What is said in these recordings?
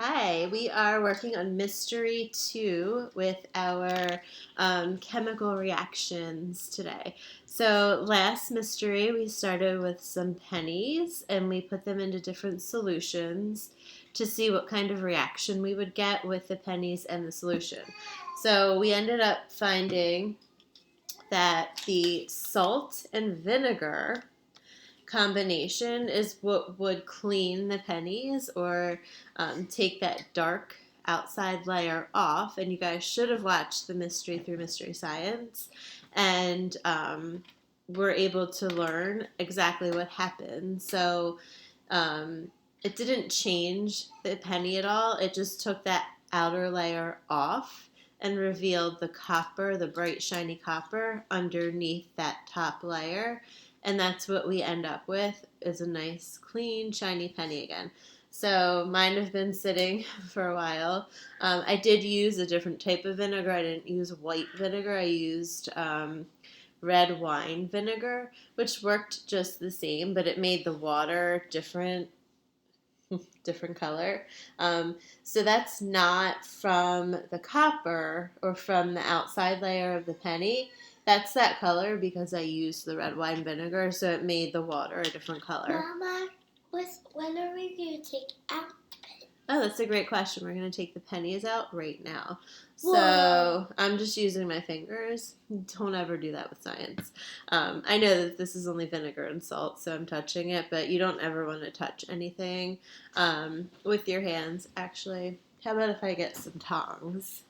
Hi, we are working on Mystery 2 with our chemical reactions today. So, last mystery, we started with some pennies and we put them into different solutions to see what kind of reaction we would get with the pennies and the solution. So, we ended up finding that the salt and vinegar combination is what would clean the pennies or take that dark outside layer off. And you guys should have watched the Mystery Through Mystery Science and were able to learn exactly what happened. So it didn't change the penny at all. It just took that outer layer off and revealed the copper, the bright shiny copper underneath that top layer. And that's what we end up with is a nice clean shiny penny again. So mine have been sitting for a while. I did use a different type of vinegar. I didn't use white vinegar. I used red wine vinegar, which worked just the same, but it made the water different color. So that's not from the copper or from the outside layer of the penny. That's that color because I used the red wine vinegar, so it made the water a different color. Mama, when are we going to take out the penny? Oh, that's a great question. We're going to take the pennies out right now. Whoa. So I'm just using my fingers. Don't ever do that with science. I know that this is only vinegar and salt, so I'm touching it, but you don't ever want to touch anything with your hands, actually. How about if I get some tongs?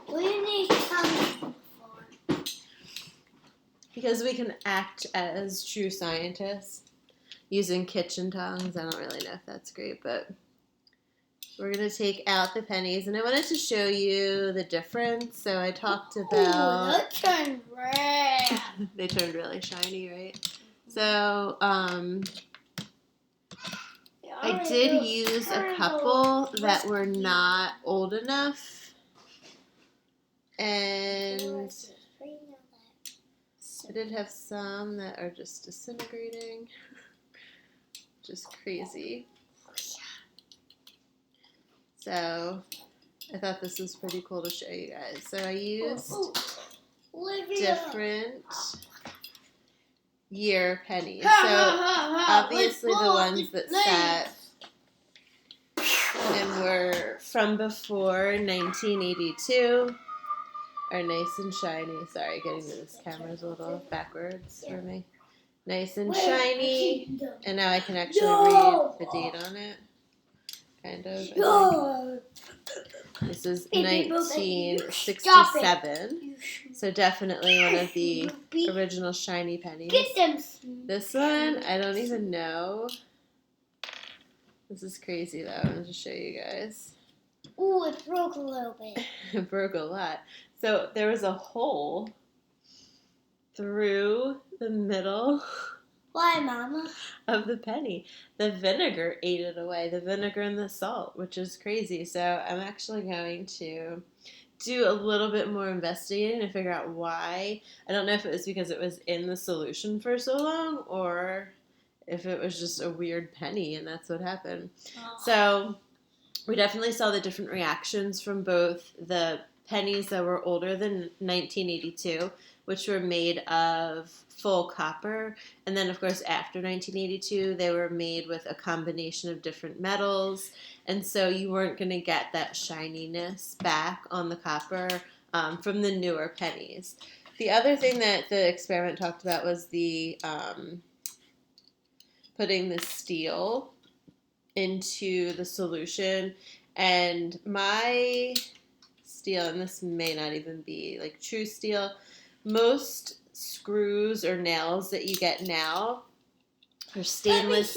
What do you need tongs for? Because we can act as true scientists using kitchen tongs. I don't really know if that's great, but we're going to take out the pennies. And I wanted to show you the difference. So I talked about... Ooh, that turned red. They turned really shiny, right? So I did use a couple that were not old enough. And I did have some that are just disintegrating. Just crazy. So I thought this was pretty cool to show you guys. So I used different year pennies. So obviously the ones that sat and were from before 1982 are nice and shiny. Sorry, getting to this camera's a little backwards for me. Nice and shiny. And now I can actually read the date on it. Kind of. This is 1967. So definitely one of the original shiny pennies. This one, I don't even know. This is crazy though. I'm going to show you guys. Ooh, it broke a little bit. It broke a lot. So there was a hole through the middle. Why, Mama? Of the penny. The vinegar ate it away, the vinegar and the salt, which is crazy. So I'm actually going to do a little bit more investigating to figure out why. I don't know if it was because it was in the solution for so long or if it was just a weird penny and that's what happened. Oh. So we definitely saw the different reactions from both the pennies that were older than 1982, which were made of full copper, and then of course after 1982 they were made with a combination of different metals, and so you weren't going to get that shininess back on the copper from the newer pennies. The other thing that the experiment talked about was the putting the steel into the solution, and my steel, and this may not even be like true steel, most screws or nails that you get now are stainless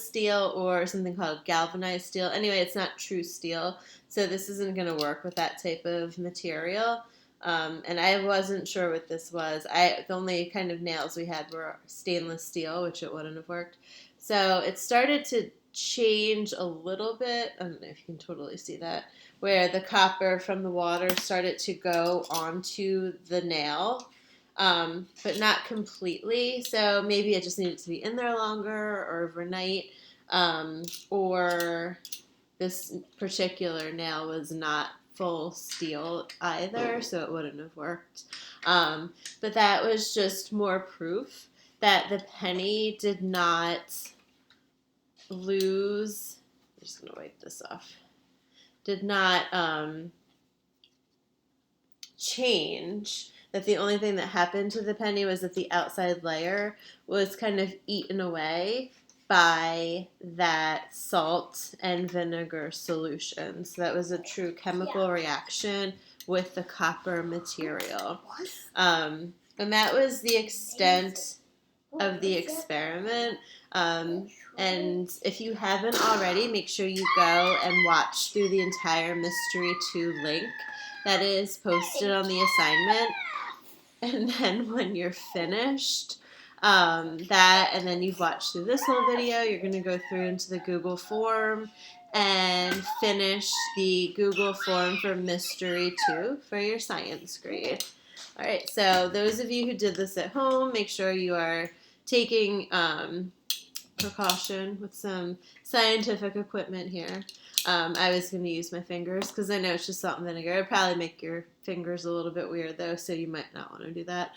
steel or something called galvanized steel. Anyway, it's not true steel, so this isn't going to work with that type of material. And I wasn't sure what this was. The only kind of nails we had were stainless steel, which it wouldn't have worked. So it started to change a little bit. I don't know if you can totally see that, where the copper from the water started to go onto the nail, but not completely. So maybe it just needed to be in there longer or overnight. or this particular nail was not full steel either, so it wouldn't have worked. But that was just more proof that the penny did not lose. I'm just going to wipe this off. Did not change. That the only thing that happened to the penny was that the outside layer was kind of eaten away by that salt and vinegar solution. So that was a true chemical reaction with the copper material. And that was the extent of the experiment. And if you haven't already, make sure you go and watch through the entire Mystery 2 link that is posted on the assignment. And then when you're finished, and then you've watched through this whole video, you're going to go through into the Google form and finish the Google form for Mystery 2 for your science grade. All right, so those of you who did this at home, make sure you are taking precaution with some scientific equipment here. I was going to use my fingers because I know it's just salt and vinegar. It'd probably make your fingers a little bit weird though, so you might not want to do that.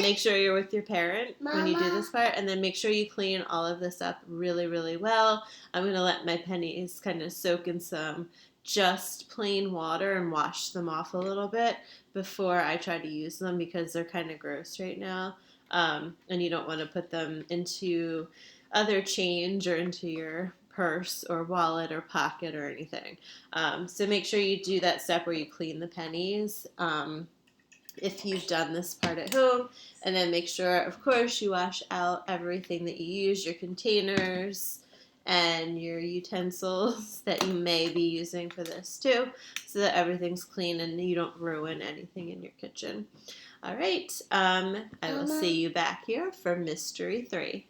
Make sure you're with your parent when you do this part, and then make sure you clean all of this up really, really well. I'm going to let my pennies kind of soak in some just plain water and wash them off a little bit before I try to use them because they're kind of gross right now, and you don't want to put them into other change or into your purse or wallet or pocket or anything. So make sure you do that step where you clean the pennies if you've done this part at home, and then make sure, of course, you wash out everything that you use, your containers and your utensils that you may be using for this too, so that everything's clean and you don't ruin anything in your kitchen. All right, I will see you back here for Mystery 3.